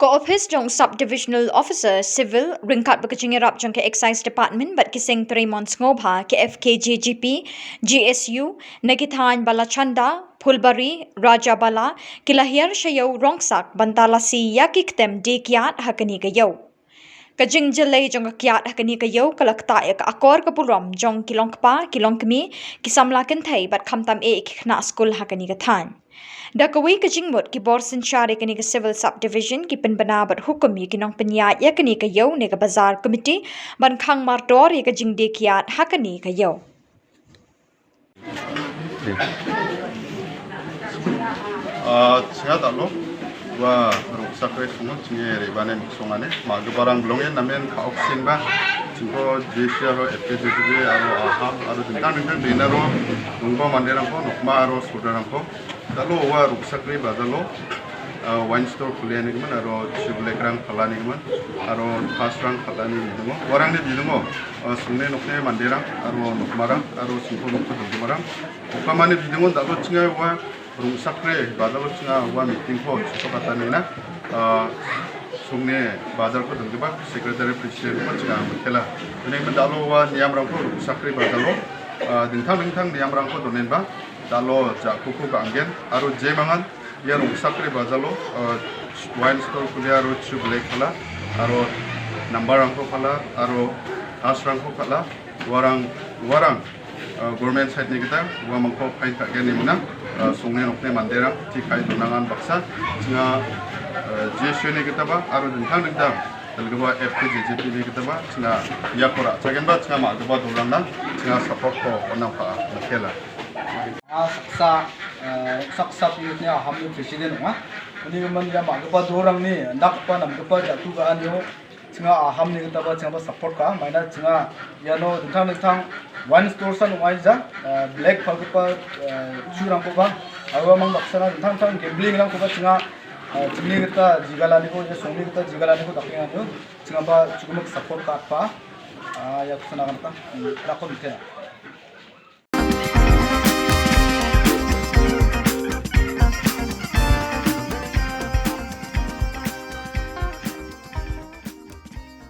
Ko-office jong Sub-Divisional Officer Civil ringkat berkecingirap jong ke Excise Department bat kising Tremont Ngobha ke FKJGP, GSU, Nagithan Balachanda, Phulbari, Raja Bala, Kilahir Shayo Rongsak, Bantalasi Yakiktem de Kyiad hakani kayo. Kajing jelay jong Kyiad hakani kayo kalakta ek akor kapuram jong kilongkpa, kilongkmi, kisamlakin thay bat kamtam ikna skul hakani kathan. Dakawi kajingmut ki bor sinchari kani ka civil subdivision ki penbana bat hukum yi kinong penyat ya kani ka yau ne ka bazar committee ban khang martor ya ka Jingdie Kyiad hakani ka yau. Saya tahu bahwa Rongsak semua cingnya ribane muksongane, magu barang belongnya namen kaoksin bah, cingko JC aro FKJP aro aham aro tentang dinaro, nungko mandirang ko, nukma aro saudarang ko, lalu wah Rongsak riba lalu wine store kuliah ni keman aro cibulekrang kalani keman, aro pasrang kalani ni demo, orang ni demo, sungai nukne mandirang aro nukmarang aro singko nukko dengmarang, ukamane demo lalu cingnya wah Rongsak badal cina wa meeting ko kata nina sungne badal ko dengba secretary president ko cina mekela ini mendalo wa niam rangko Rongsak badalo dintang niam rangko donen ba dalo jakuku kanggen aru jemangan ya Rongsak badalo wine store kuliah aru chublek kala aru number rangko kala aru as rangko kala warang government side ni kita wa mangko pain kagen ni mana sungai nokne mandera tikai tunangan baksa cina JSU ni kita ba aru dentang telgaba FKJP ni kita ba cina ya kora cagen ba cina mak gaba durang cina support ko onang pa nakela saksa ni hamni presiden ma ini man ya mak gaba durang ni nak pa nam gaba jatu ga anyo cina aham ni kita ba cina support ka maina cina ya no dentang one store san waiza black pagpa curang ko ba awa mang baksana thang gambling lang ko ba chinga chimni kita jigalani ko ya songni kita jigalani ko dakya no chinga ba chukumak support ka pa ya kusana kanta rakon thena